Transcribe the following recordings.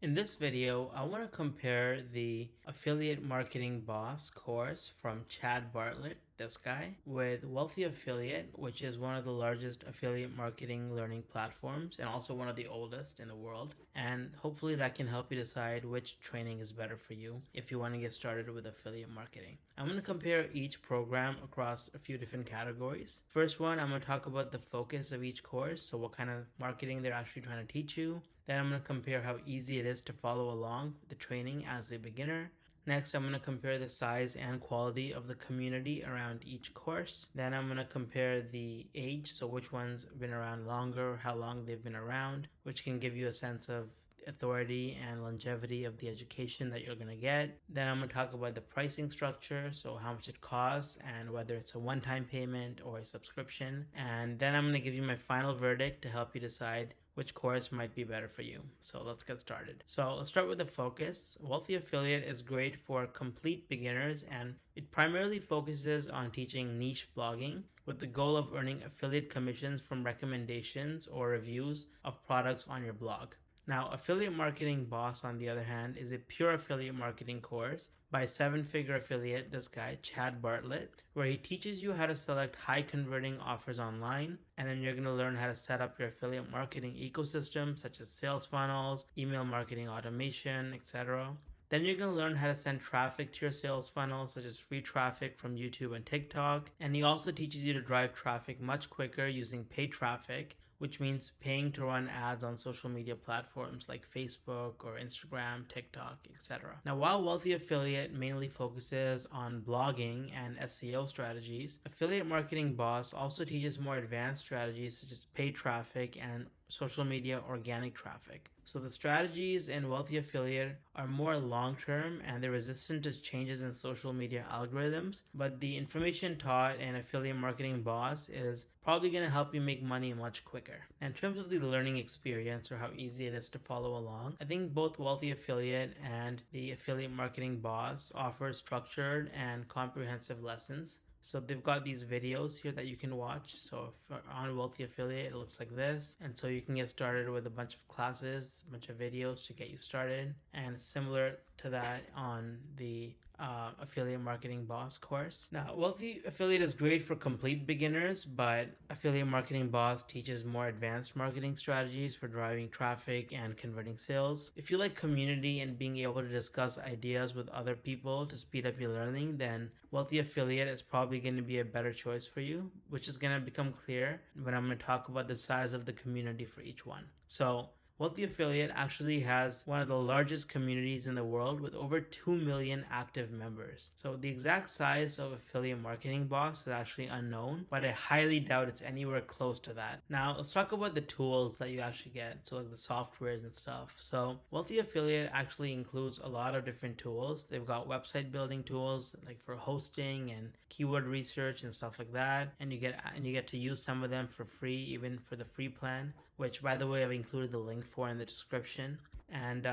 In this video, I want to compare the Affiliate Marketing Boss course from Chad Bartlett, this guy, with Wealthy Affiliate, which is one of the largest affiliate marketing learning platforms and also one of the oldest in the world. And hopefully that can help you decide which training is better for you if you want to get started with affiliate marketing. I'm going to compare each program across a few different categories. First one, I'm going to talk about the focus of each course, so what kind of marketing they're actually trying to teach you. Then I'm going to compare how easy it is to follow along with the training as a beginner. Next, I'm going to compare the size and quality of the community around each course. Then I'm going to compare the age, so which one's been around longer, how long they've been around, which can give you a sense of authority and longevity of the education that you're going to get. Then I'm going to talk about the pricing structure, so how much it costs and whether it's a one-time payment or a subscription. And then I'm going to give you my final verdict to help you decide which course might be better for you. So let's get started. So let's start with the focus. Wealthy Affiliate is great for complete beginners, and it primarily focuses on teaching niche blogging with the goal of earning affiliate commissions from recommendations or reviews of products on your blog. Now, Affiliate Marketing Boss, on the other hand, is a pure affiliate marketing course by seven-figure affiliate, this guy, Chad Bartlett, where he teaches you how to select high-converting offers online, and then you're going to learn how to set up your affiliate marketing ecosystem, such as sales funnels, email marketing automation, etc. Then you're going to learn how to send traffic to your sales funnel, such as free traffic from YouTube and TikTok. And he also teaches you to drive traffic much quicker using paid traffic, which means paying to run ads on social media platforms like Facebook or Instagram, TikTok, etc. Now, while Wealthy Affiliate mainly focuses on blogging and SEO strategies, Affiliate Marketing Boss also teaches more advanced strategies such as paid traffic and social media organic traffic. So the strategies in Wealthy Affiliate are more long-term and they're resistant to changes in social media algorithms, but the information taught in Affiliate Marketing Boss is probably going to help you make money much quicker. In terms of the learning experience or how easy it is to follow along, I think both Wealthy Affiliate and the Affiliate Marketing Boss offer structured and comprehensive lessons. So they've got these videos here that you can watch. So if you're on Wealthy Affiliate, it looks like this. And so you can get started with a bunch of classes, a bunch of videos to get you started. And similar to that on the Affiliate Marketing Boss course. Now, Wealthy Affiliate is great for complete beginners, but Affiliate Marketing Boss teaches more advanced marketing strategies for driving traffic and converting sales. If you like community and being able to discuss ideas with other people to speed up your learning, then Wealthy Affiliate is probably going to be a better choice for you, which is going to become clear when I'm going to talk about the size of the community for each one. So Wealthy Affiliate actually has one of the largest communities in the world with over 2 million active members. So the exact size of Affiliate Marketing Boss is actually unknown, but I highly doubt it's anywhere close to that. Now let's talk about the tools that you actually get, so like the softwares and stuff. So Wealthy Affiliate actually includes a lot of different tools. They've got website building tools like for hosting and keyword research and stuff like that, and you get to use some of them for free, even for the free plan, which by the way I've included the link for in the description. And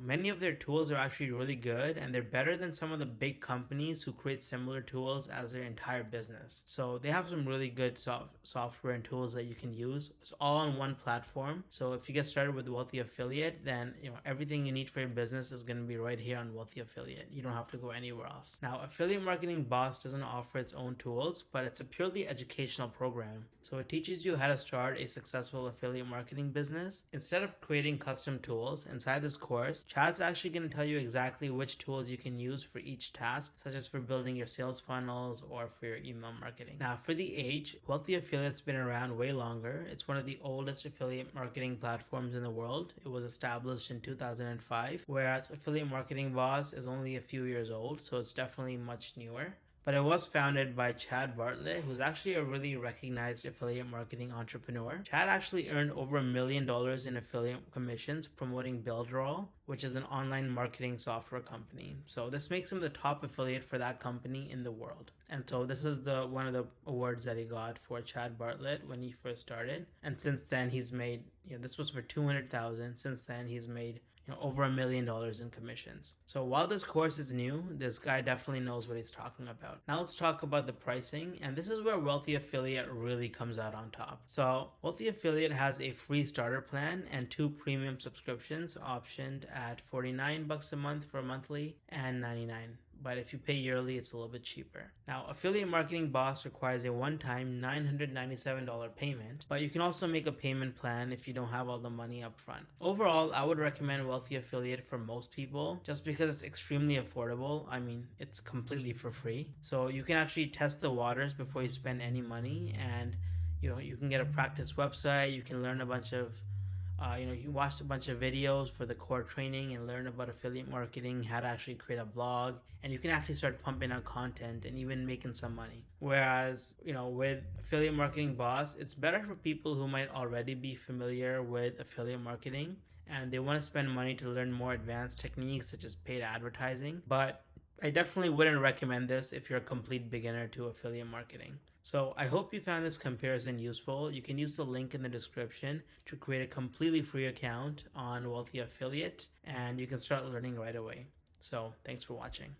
many of their tools are actually really good, and they're better than some of the big companies who create similar tools as their entire business. So they have some really good software and tools that you can use. It's all on one platform. So if you get started with Wealthy Affiliate, then everything you need for your business is going to be right here on Wealthy Affiliate. You don't have to go anywhere else. Now, Affiliate Marketing Boss doesn't offer its own tools, but it's a purely educational program. So it teaches you how to start a successful affiliate marketing business. Instead of creating custom tools, inside this course, Chad's actually going to tell you exactly which tools you can use for each task, such as for building your sales funnels or for your email marketing. Now, for the age, Wealthy Affiliate's been around way longer. It's one of the oldest affiliate marketing platforms in the world. It was established in 2005, whereas Affiliate Marketing Boss is only a few years old, so it's definitely much newer. But it was founded by Chad Bartlett, who's actually a really recognized affiliate marketing entrepreneur. Chad actually earned over $1 million in affiliate commissions promoting Builderall, which is an online marketing software company. So this makes him the top affiliate for that company in the world. And so this is one of the awards that he got for Chad Bartlett when he first started. And since then he's made, this was for $200,000. Since then he's made over $1 million in commissions. So while this course is new, this guy definitely knows what he's talking about. Now let's talk about the pricing, and this is where Wealthy Affiliate really comes out on top. So Wealthy Affiliate has a free starter plan and 2 premium subscriptions optioned at $49 a month for monthly and $99. But if you pay yearly, it's a little bit cheaper. Now, Affiliate Marketing Boss requires a one-time $997 payment, but you can also make a payment plan if you don't have all the money up front. Overall, I would recommend Wealthy Affiliate for most people just because it's extremely affordable. I mean, it's completely for free. So you can actually test the waters before you spend any money, and you can get a practice website. You can learn a bunch of you watch a bunch of videos for the core training and learn about affiliate marketing, how to actually create a blog, and you can actually start pumping out content and even making some money. Whereas, with Affiliate Marketing Boss, it's better for people who might already be familiar with affiliate marketing and they want to spend money to learn more advanced techniques such as paid advertising. But I definitely wouldn't recommend this if you're a complete beginner to affiliate marketing. So I hope you found this comparison useful. You can use the link in the description to create a completely free account on Wealthy Affiliate, and you can start learning right away. So thanks for watching.